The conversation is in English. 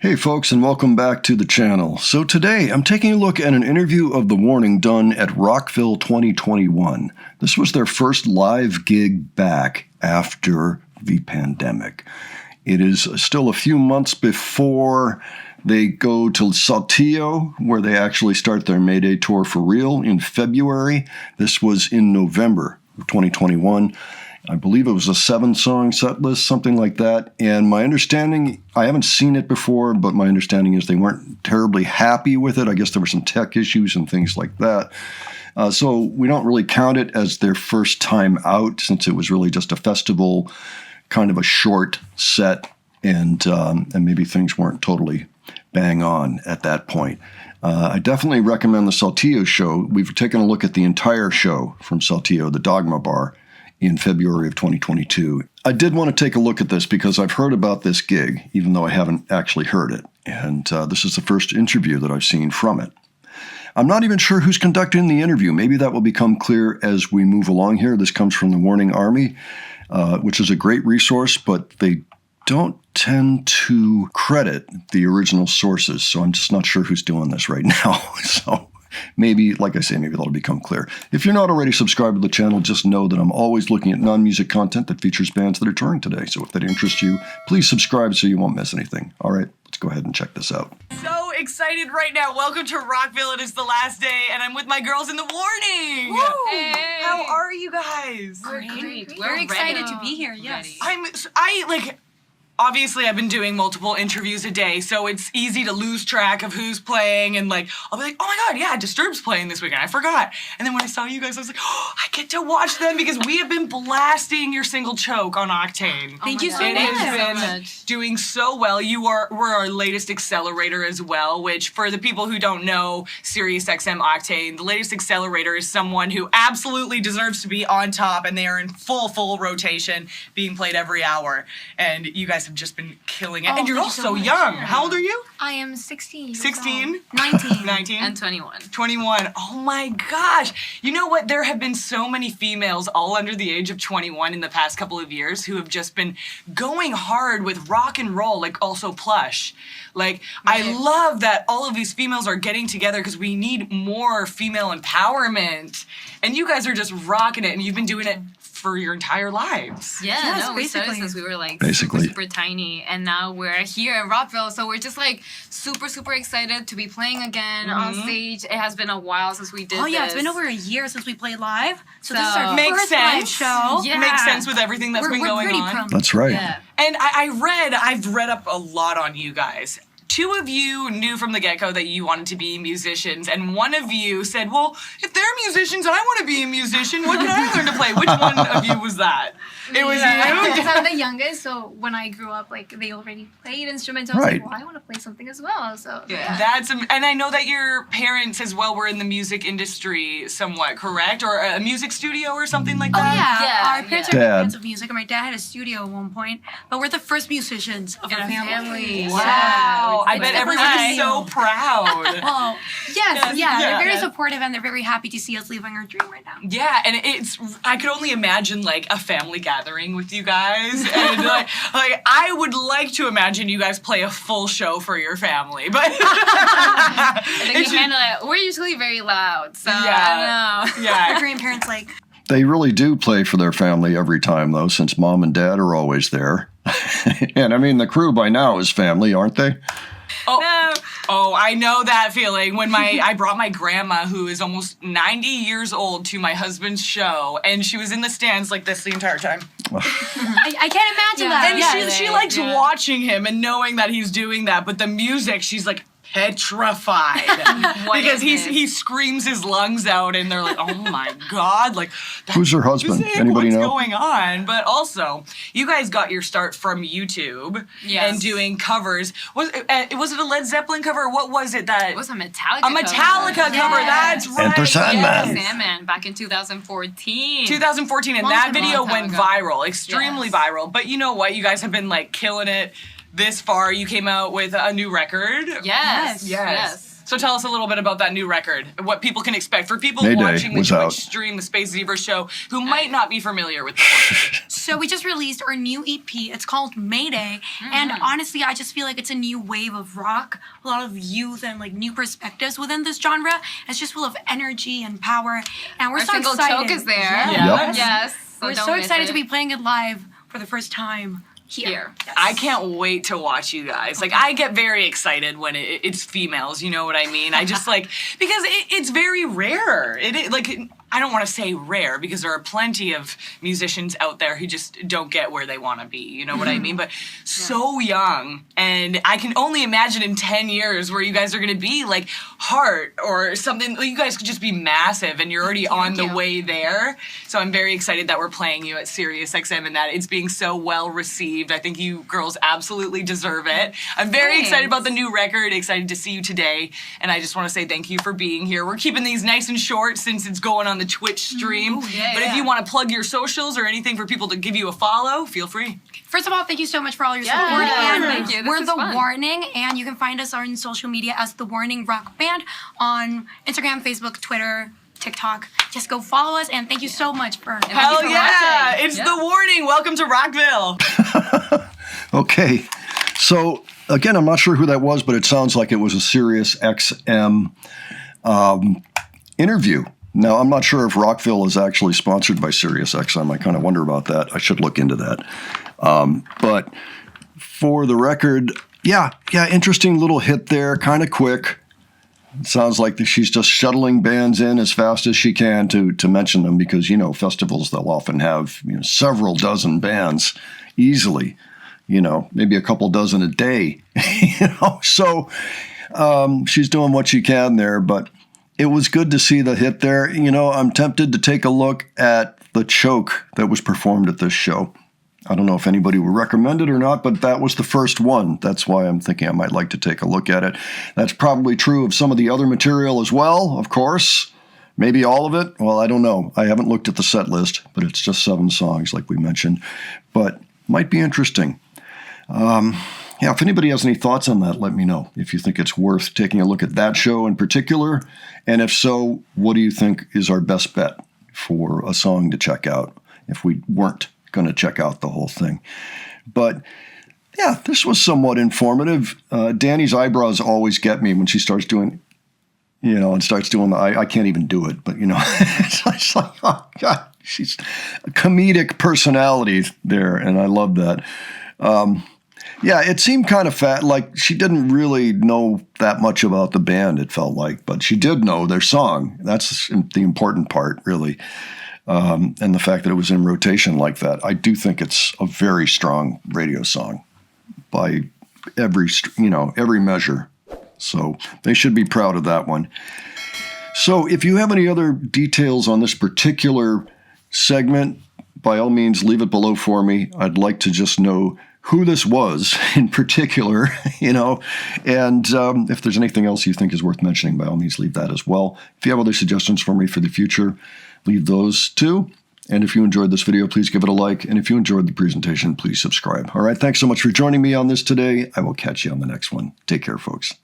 Hey folks, and welcome back to the channel. So today I'm taking a look at an interview of The Warning done at Rockville 2021. This was their first live gig back after the pandemic. It is still a few months before they go to Saltillo, where they actually start their Mayday tour for real in February. This was in November of 2021. I believe it was a 7-song set list, something like that. And my understanding, I haven't seen it before, but my understanding is they weren't terribly happy with it. I guess there were some tech issues and things like that. So we don't really count it as their first time out, since it was really just a festival, kind of a short set, and maybe things weren't totally bang on at that point. I definitely recommend the Saltillo show. We've taken a look at the entire show from Saltillo, the Dogma Bar, in February of 2022. I did want to take a look at this because I've heard about this gig, even though I haven't actually heard it. And this is the first interview that I've seen from it. I'm not even sure who's conducting the interview. Maybe that will become clear as we move along here. This comes from the Warning Army, which is a great resource, but they don't tend to credit the original sources. So I'm just not sure who's doing this right now. So maybe, like I say, maybe that'll become clear. If you're not already subscribed to the channel, just know that I'm always looking at non-music content that features bands that are touring today. So if that interests you, please subscribe so you won't miss anything. All right, let's go ahead and check this out. So excited right now. Welcome to Rockville. It is the last day, and I'm with my girls in the Warning. Woo! Hey. How are you guys? Great. We're excited to be here, yes. Obviously, I've been doing multiple interviews a day, so it's easy to lose track of who's playing, and I'll be like, oh my god, yeah, Disturbed's playing this weekend, I forgot. And then when I saw you guys, I was like, oh, I get to watch them because we have been blasting your single Choke on Octane. Thank you so much. It has been doing so well. We're our latest accelerator as well, which for the people who don't know Sirius XM Octane, the latest accelerator is someone who absolutely deserves to be on top, and they are in full rotation, being played every hour. And you guys have just been killing it. And you're all so young. How old are you? I am 16. 16? 19. 19? And 21. 21. Oh my gosh. You know what? There have been so many females all under the age of 21 in the past couple of years who have just been going hard with rock and roll, like also Plush. Like, right. I love that all of these females are getting together because we need more female empowerment. And you guys are just rocking it, and you've been doing it for your entire lives. Yeah, yes, no, we started since we were like basically super tiny, and now we're here in Rockville, so we're just like super excited to be playing again on stage. It has been a while since we did it's been over a year since we played live, so this is our first live show. Yeah. Makes sense with everything that's been going on. That's right. Yeah. And I've read up a lot on you guys. 2 of you knew from the get-go that you wanted to be musicians, and one of you said, well, if they're musicians and I want to be a musician, what can I learn to play? Which one of you was that? It was you? Because I'm the youngest, so when I grew up, they already played instruments. I was like, well, I want to play something as well. So yeah. And I know that your parents as well were in the music industry somewhat, correct? Or a music studio or something like that? Oh, yeah. Our parents are big fans of music, and my dad had a studio at one point, but we're the first musicians of our family. Wow. I bet everyone's so proud. Well, yes, they're very supportive, and they're very happy to see us living our dream right now. Yeah, and I could only imagine a family gathering with you guys, and I would like to imagine you guys play a full show for your family, but I think we handle it. We're usually very loud, so I don't know. Yeah, our grandparents They really do play for their family every time, though, since mom and dad are always there. And I mean, the crew by now is family, aren't they? Oh, I know that feeling. When I brought my grandma, who is almost 90 years old, to my husband's show, and she was in the stands like this the entire time. I can't imagine that. And she likes watching him and knowing that he's doing that, but the music, she's like petrified because he screams his lungs out, and they're like, "Oh my god!" Who's her husband? Anybody know? What's going on? But also, you guys got your start from YouTube and doing covers. Was it a Led Zeppelin cover? What was it that? It was a Metallica. A Metallica cover. That's right. Enter Sandman. Sandman back in 2014. 2014, and that video went viral, extremely viral. But you know what? You guys have been killing it. This far, you came out with a new record. Yes. So tell us a little bit about that new record, what people can expect for people Mayday watching the was Twitch out. stream, the Space Zebra show, who might not be familiar with the So we just released our new EP. It's called Mayday. And honestly, I just feel like it's a new wave of rock, a lot of youth and like new perspectives within this genre. It's just full of energy and power. And we're Our so single excited. Choke is there. Yeah. Yep. Yes. We're don't so miss excited it. to be playing it live for the first time here. Yes. I can't wait to watch you guys. Like, I get very excited when it's females, you know what I mean? I just like, because it's very rare. I don't want to say rare because there are plenty of musicians out there who just don't get where they want to be, you know what I mean? But so young, and I can only imagine in 10 years where you guys are going to be like Heart or something. Like, you guys could just be massive and you're already on the way there. So I'm very excited that we're playing you at Sirius XM and that it's being so well received. I think you girls absolutely deserve it. I'm very excited about the new record, excited to see you today, and I just want to say thank you for being here. We're keeping these nice and short since it's going on the Twitch stream. If you want to plug your socials or anything for people to give you a follow, feel free. First of all, thank you so much for all your support. Yeah, And thank you. This we're is The fun. Warning, and you can find us on social media as The Warning Rock Band on Instagram, Facebook, Twitter, TikTok. Just go follow us, and thank you so much for Hell yeah! watching. It's The Warning. Welcome to Rockville. Okay, so again, I'm not sure who that was, but it sounds like it was a Sirius XM interview. Now, I'm not sure if Rockville is actually sponsored by Sirius XM. I kind of wonder about that. I should look into that. But for the record, yeah, interesting little hit there, kind of quick. It sounds like she's just shuttling bands in as fast as she can to mention them because, you know, festivals, they'll often have, you know, several dozen bands easily, you know, maybe a couple dozen a day, you know. So she's doing what she can there, but it was good to see the hit there. You know, I'm tempted to take a look at the choke that was performed at this show. I don't know if anybody would recommend it or not, but that was the first one. That's why I'm thinking I might like to take a look at it. That's probably true of some of the other material as well, of course. Maybe all of it. Well, I don't know. I haven't looked at the set list, but it's just 7 songs like we mentioned. But might be interesting. Yeah, if anybody has any thoughts on that, let me know. If you think it's worth taking a look at that show in particular. And if so, what do you think is our best bet for a song to check out if we weren't going to check out the whole thing? But yeah, this was somewhat informative. Danny's eyebrows always get me when she starts doing, you know, and starts doing the, I can't even do it, but you know, it's like, oh God, she's a comedic personality there. And I love that. Yeah, it seemed kind of fat, like she didn't really know that much about the band, it felt like, but she did know their song. That's the important part, really. And the fact that it was in rotation like that. I do think it's a very strong radio song by every measure. So they should be proud of that one. So if you have any other details on this particular segment, by all means, leave it below for me. I'd like to just know who this was in particular, you know, and if there's anything else you think is worth mentioning, by all means, leave that as well. If you have other suggestions for me for the future, leave those too. And if you enjoyed this video, please give it a like. And if you enjoyed the presentation, please subscribe. All right, thanks so much for joining me on this today. I will catch you on the next one. Take care, folks.